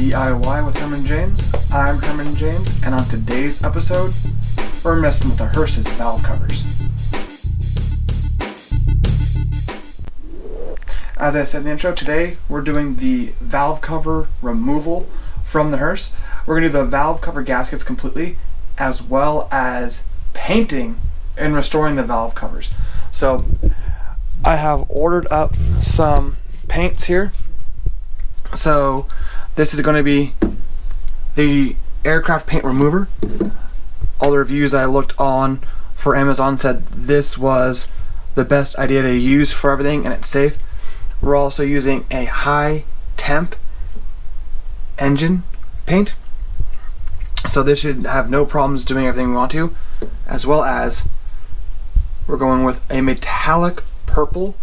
DIY with Herman James. I'm Herman James, and on today's episode, we're messing with the Hearse's valve covers. As I said in the intro, today we're doing the valve cover removal from the Hearse. We're going to do the valve cover gaskets completely, as well as painting and restoring the valve covers. So I have ordered up some paints here. So this is going to be the aircraft paint remover. All the reviews I looked on for Amazon said this was the best idea to use for everything and it's safe. We're also using a high temp engine paint. So this should have no problems doing everything we want to, as well as we're going with a metallic purple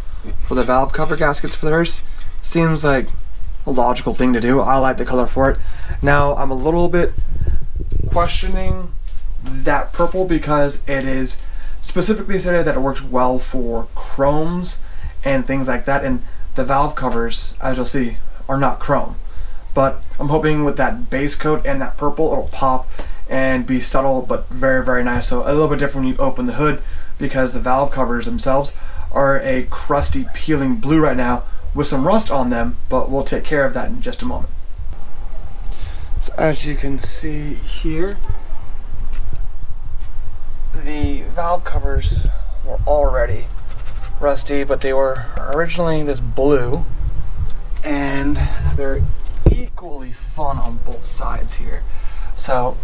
for the valve cover gaskets for the Hearse. Seems like a logical thing to do. I like the color for it. Now I'm a little bit questioning that purple because it is specifically stated that it works well for chromes and things like that, and the valve covers, as you'll see, are not chrome. But I'm hoping with that base coat and that purple it'll pop and be subtle but very, very nice. So a little bit different when you open the hood, because the valve covers themselves are a crusty peeling blue right now with some rust on them, but we'll take care of that in just a moment. So as you can see here, the valve covers were already rusty, but they were originally this blue, and they're equally fun on both sides here. So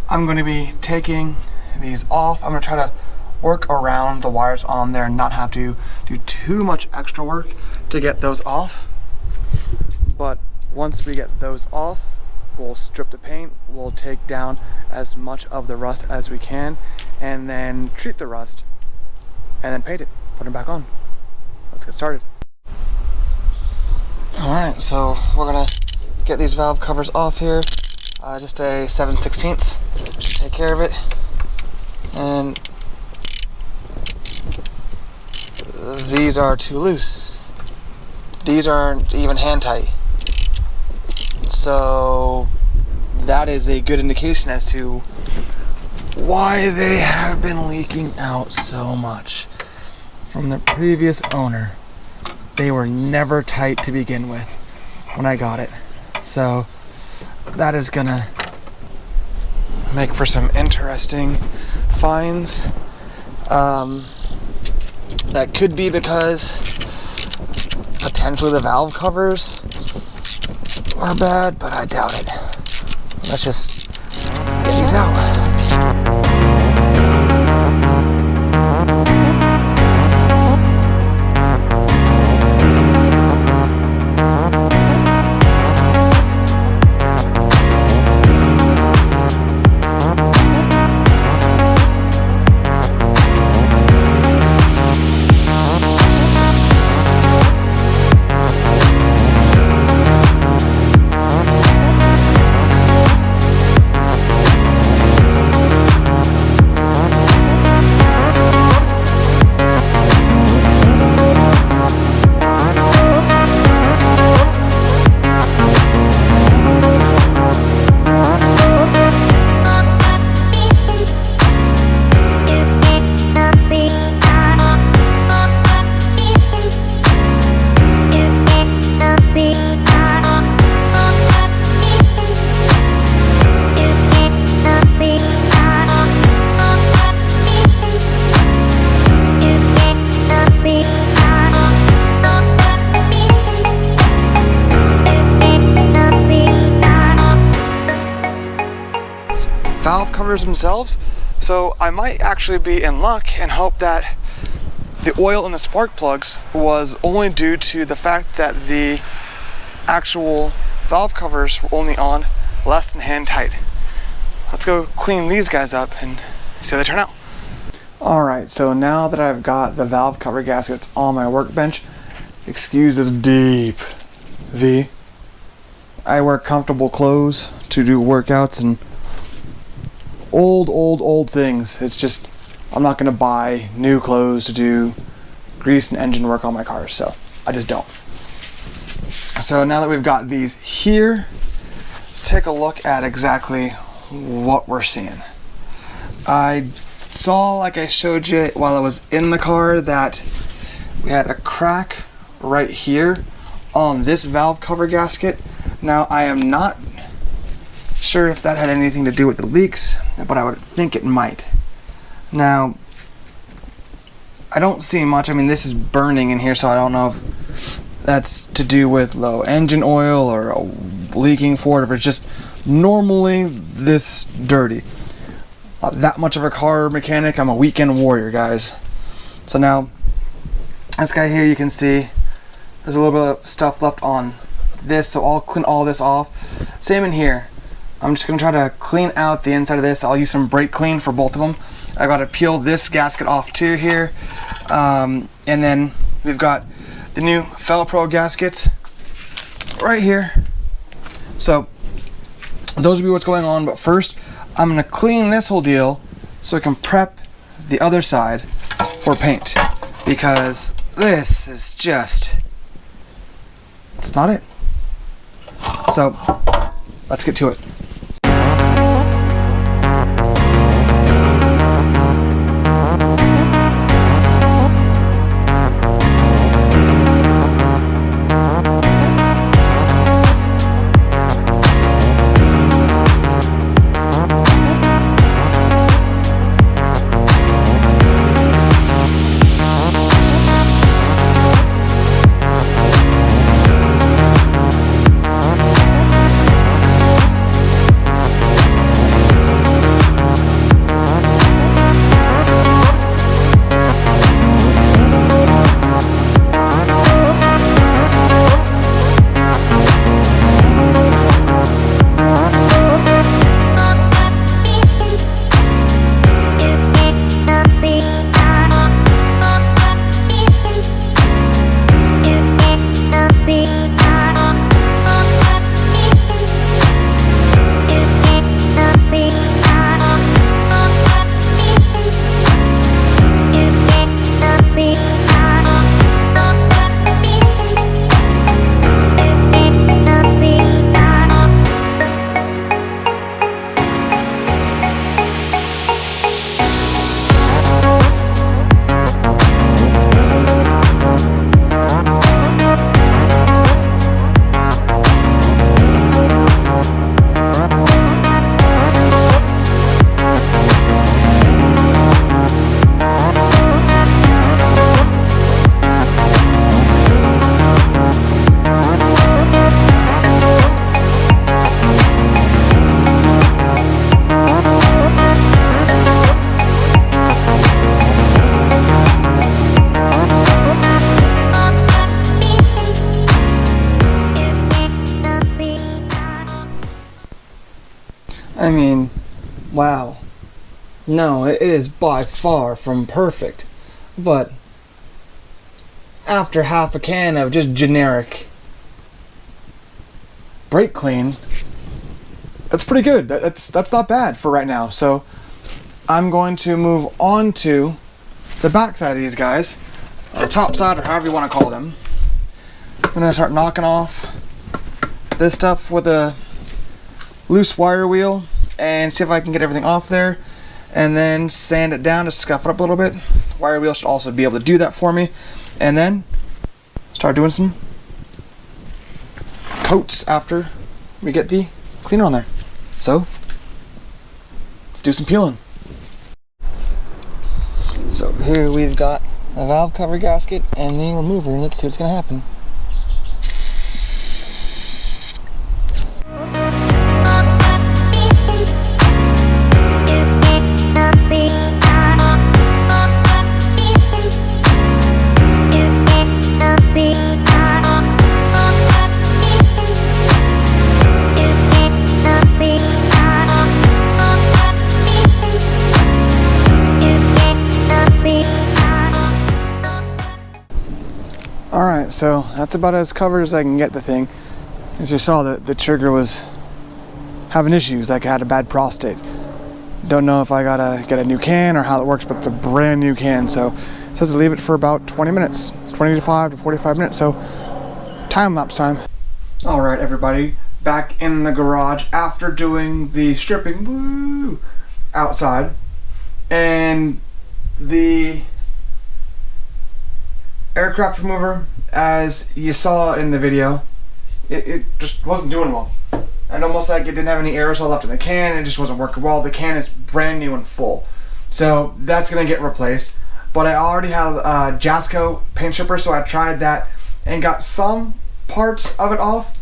I'm going to be taking these off. I'm going to try to work around the wires on there and not have to do too much extra work to get those off. But once we get those off, we'll strip the paint, we'll take down as much of the rust as we can, and then treat the rust, and then paint it, put it back on. Let's get started. Alright, so we're gonna get these valve covers off here. Just a 7/16, just take care of it. And these are too loose. These aren't even hand tight. So that is a good indication as to why they have been leaking out so much from the previous owner. They were never tight to begin with when I got it. So that is gonna make for some interesting finds. That could be because potentially the valve covers are bad, but I doubt it. Let's just get these out. Valve covers themselves, so I might actually be in luck and hope that the oil in the spark plugs was only due to the fact that the actual valve covers were only on less than hand tight. Let's go clean these guys up and see how they turn out. Alright, so now that I've got the valve cover gaskets on my workbench, excuse this deep V. I wear comfortable clothes to do workouts and old things. It's just, I'm not going to buy new clothes to do grease and engine work on my cars, so I just don't. So now that we've got these here, let's take a look at exactly what we're seeing. I saw, like I showed you while I was in the car, that we had a crack right here on this valve cover gasket. Now I am not sure if that had anything to do with the leaks, but I would think it might. Now I don't see much. I mean, this is burning in here, so I don't know if that's to do with low engine oil or leaking fluid, if it's just normally this dirty. That much of a car mechanic. I'm a weekend warrior, guys. So now this guy here, you can see there's a little bit of stuff left on this, so I'll clean all this off. Same in here. I'm just gonna try to clean out the inside of this. I'll use some brake clean for both of them. I gotta peel this gasket off too here. And then we've got the new Fellow gaskets right here. So those will be what's going on, but first I'm gonna clean this whole deal so I can prep the other side for paint, because this is just, it's not it. So let's get to it. I mean, wow. No, it is by far from perfect. But after half a can of just generic brake clean, that's pretty good. That's not bad for right now. So I'm going to move on to the back side of these guys, or the top side, or however you want to call them. I'm going to start knocking off this stuff with a loose wire wheel and see if I can get everything off there, and then sand it down to scuff it up a little bit. Wire wheel should also be able to do that for me, and then start doing some coats after we get the cleaner on there. So let's do some peeling. So here we've got a valve cover gasket and the remover, and let's see what's going to happen. Alright, so that's about as covered as I can get the thing. As you saw, the trigger was having issues, like it had a bad prostate. Don't know if I gotta get a new can or how it works, but it's a brand new can, so it says to leave it for about 20 minutes, 25 to 45 minutes, so time lapse time. Alright everybody, back in the garage after doing the stripping outside, and the aircraft remover, as you saw in the video, it just wasn't doing well. And almost like it didn't have any aerosol left in the can, it just wasn't working well. The can is brand new and full. So that's gonna get replaced. But I already have a Jasco paint stripper, so I tried that and got some parts of it off,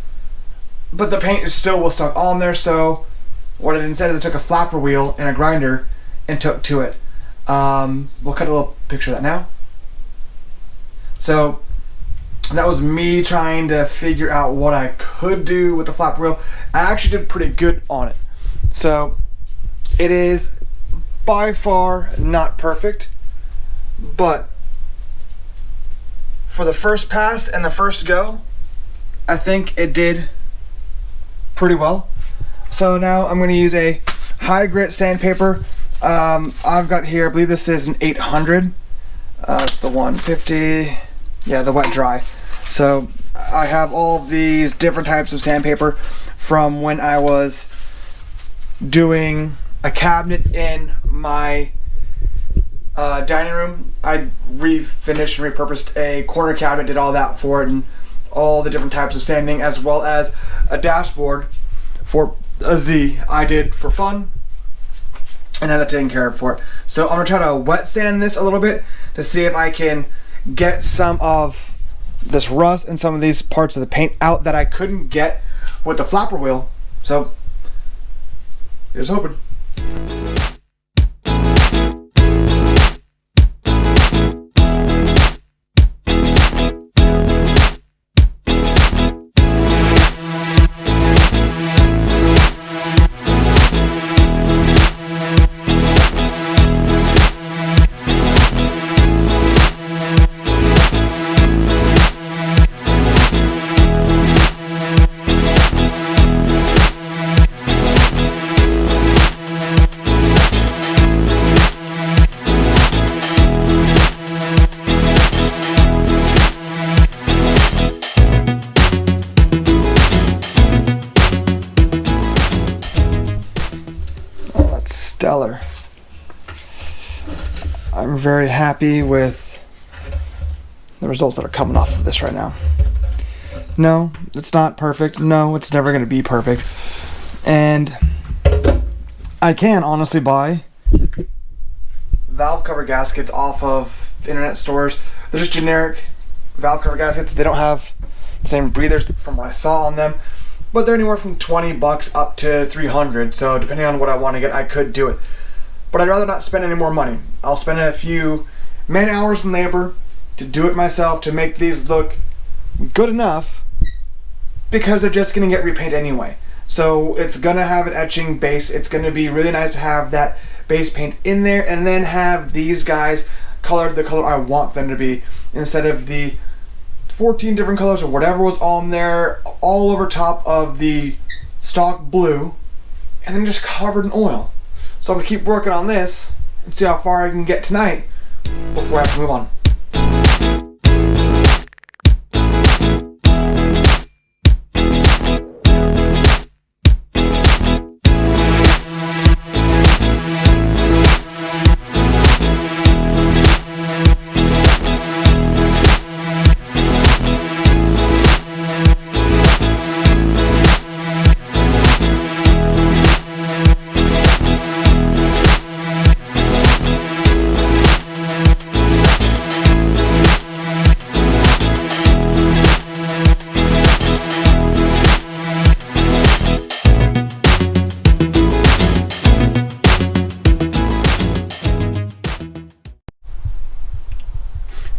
but the paint is still stuck on there. So what I instead is I took a flapper wheel and a grinder and took to it. We'll cut a little picture of that now. So that was me trying to figure out what I could do with the flapper wheel. I actually did pretty good on it. So it is by far not perfect, but for the first pass and the first go, I think it did pretty well. So now I'm going to use a high grit sandpaper. I've got here, I believe this is an 800. It's the 150, yeah, the wet dry. So I have all of these different types of sandpaper from when I was doing a cabinet in my dining room. I refinished and repurposed a corner cabinet, did all that for it, and all the different types of sanding, as well as a dashboard for a Z I did for fun and had that taken care of for it. So I'm gonna try to wet sand this a little bit to see if I can get some of this rust and some of these parts of the paint out that I couldn't get with the flapper wheel. So here's hoping. Stellar. I'm very happy with the results that are coming off of this right now. No, it's not perfect. No, it's never going to be perfect. And I can honestly buy valve cover gaskets off of internet stores. They're just generic valve cover gaskets. They don't have the same breathers from what I saw on them, but they're anywhere from 20 bucks up to 300. So depending on what I want to get, I could do it. But I'd rather not spend any more money. I'll spend a few man hours and labor to do it myself to make these look good enough, because they're just going to get repaint anyway. So it's going to have an etching base. It's going to be really nice to have that base paint in there and then have these guys colored the color I want them to be, instead of the 14 different colors or whatever was on there all over top of the stock blue and then just covered in oil. So I'm gonna keep working on this and see how far I can get tonight before I have to move on.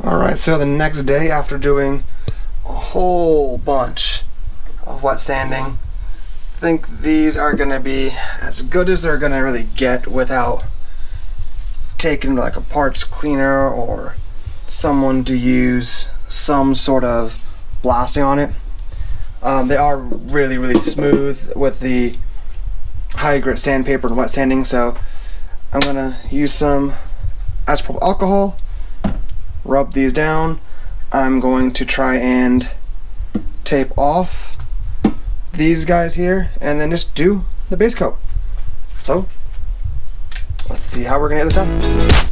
Alright, so the next day, after doing a whole bunch of wet sanding, I think these are going to be as good as they're going to really get without taking like a parts cleaner or someone to use some sort of blasting on it. They are really smooth with the high grit sandpaper and wet sanding, so I'm going to use some isopropyl alcohol, rub these down. I'm going to try and tape off these guys here and then just do the base coat. So let's see how we're gonna get this done.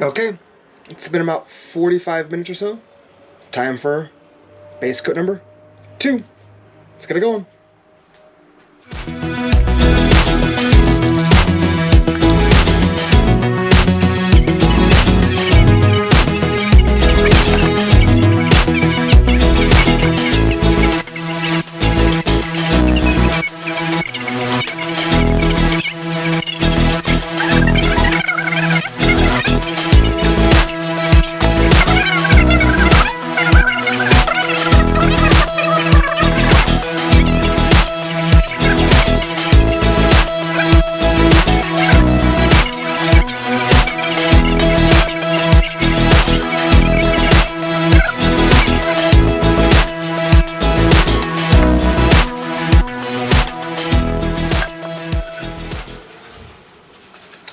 Okay, it's been about 45 minutes or so. Time for base coat number 2. Let's get it going.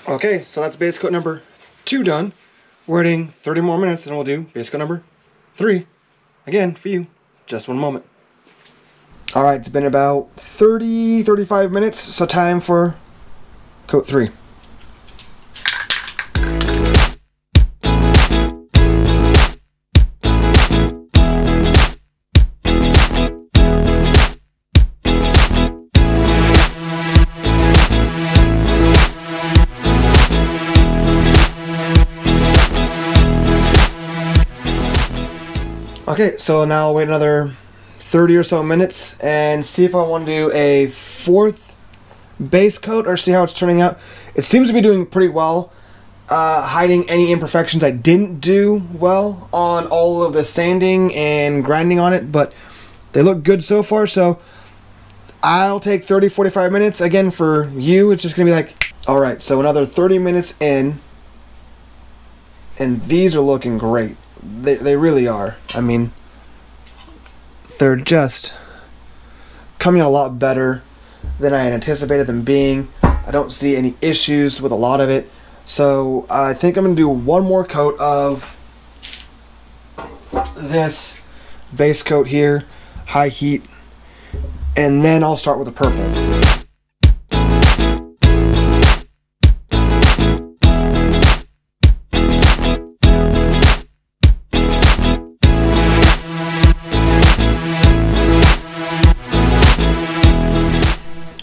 Okay, so that's base coat number 2 done. We're waiting 30 more minutes and we'll do base coat number 3. Again, for you, just one moment. Alright, it's been about 35 minutes, so time for coat 3. Okay, so now I'll wait another 30 or so minutes and see if I want to do a 4th base coat or see how it's turning out. It seems to be doing pretty well, hiding any imperfections I didn't do well on all of the sanding and grinding on it, but they look good so far, so I'll take 30-45 minutes. Again, for you, it's just going to be like, alright, so another 30 minutes in, and these are looking great. They really are. I mean, they're just coming a lot better than I had anticipated them being. I don't see any issues with a lot of it. So I think I'm going to do one more coat of this base coat here, high heat, and then I'll start with the purple.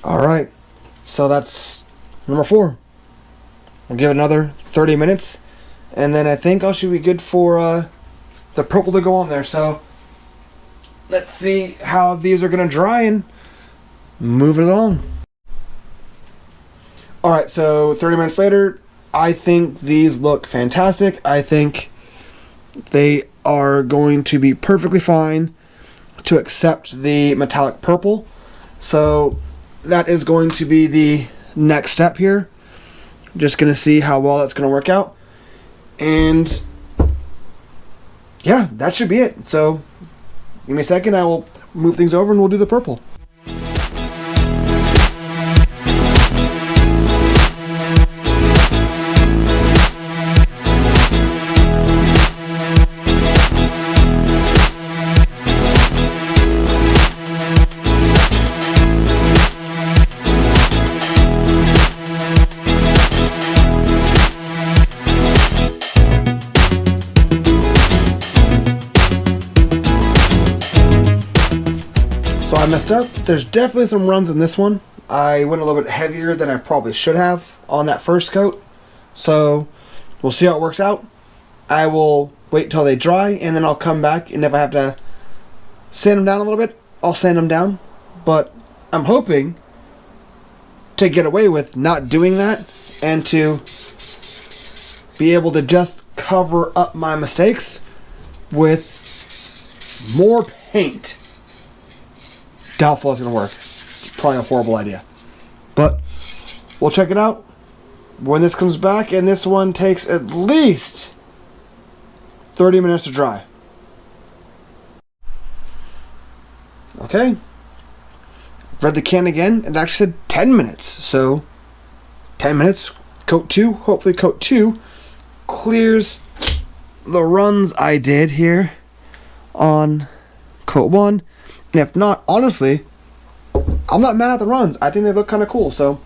Alright, so that's number 4. We'll give it another 30 minutes, and then I think I should be good for the purple to go on there. So let's see how these are going to dry and move it along. Alright, so 30 minutes later, I think these look fantastic. I think they are going to be perfectly fine to accept the metallic purple. So that is going to be the next step here. Just going to see how well that's going to work out. And yeah, that should be it. So give me a second, I will move things over and we'll do the purple. I messed up. There's definitely some runs in this one. I went a little bit heavier than I probably should have on that first coat. So we'll see how it works out. I will wait till they dry, and then I'll come back, and if I have to sand them down a little bit, I'll sand them down. But I'm hoping to get away with not doing that and to be able to just cover up my mistakes with more paint. Doubtful it's gonna work. It's probably a horrible idea. But we'll check it out when this comes back, and this one takes at least 30 minutes to dry. Okay. Read the can again, and it actually said 10 minutes. So 10 minutes, coat 2. Hopefully coat 2 clears the runs I did here on coat 1. And if not, honestly, I'm not mad at the runs. I think they look kind of cool, so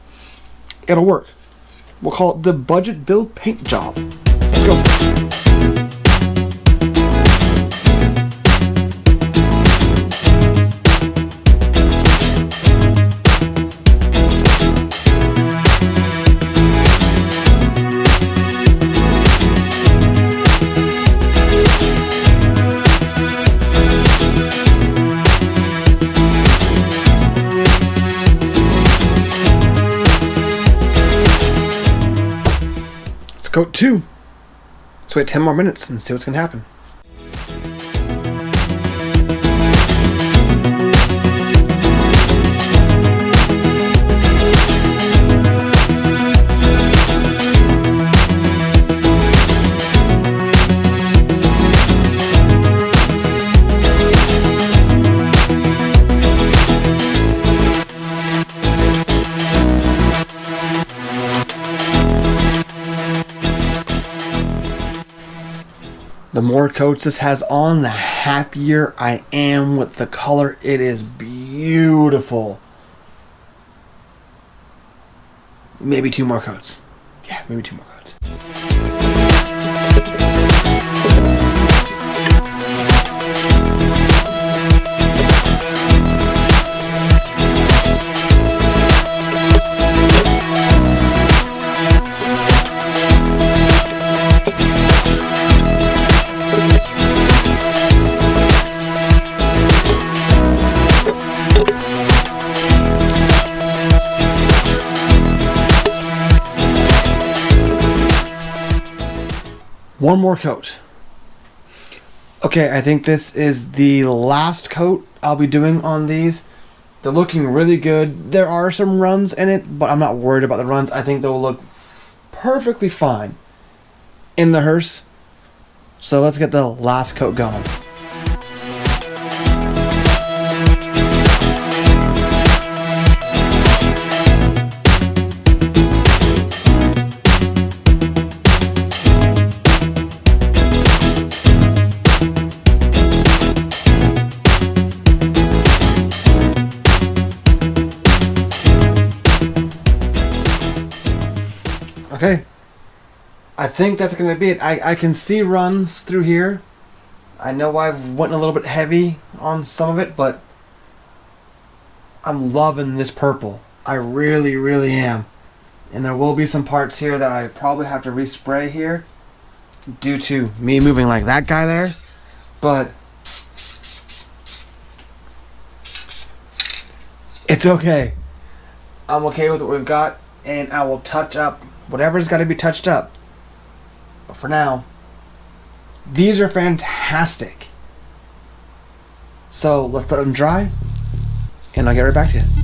it'll work. We'll call it the budget build paint job. Let's go. Coat 2. Let's wait 10 more minutes and see what's going to happen. The more coats this has on, the happier I am with the color. It is beautiful. Maybe 2 more coats. Yeah, maybe 2 more coats. One more coat. Okay, I think this is the last coat I'll be doing on these. They're looking really good. There are some runs in it, but I'm not worried about the runs. I think they'll look perfectly fine in the hearse. So let's get the last coat going. Okay, I think that's going to be it. I can see runs through here. I know I've went a little bit heavy on some of it, but I'm loving this purple. I really, really am. And there will be some parts here that I probably have to respray here due to me moving like that guy there. But it's okay. I'm okay with what we've got, and I will touch up whatever's got to be touched up. But for now, these are fantastic. So let's let them dry, and I'll get right back to you.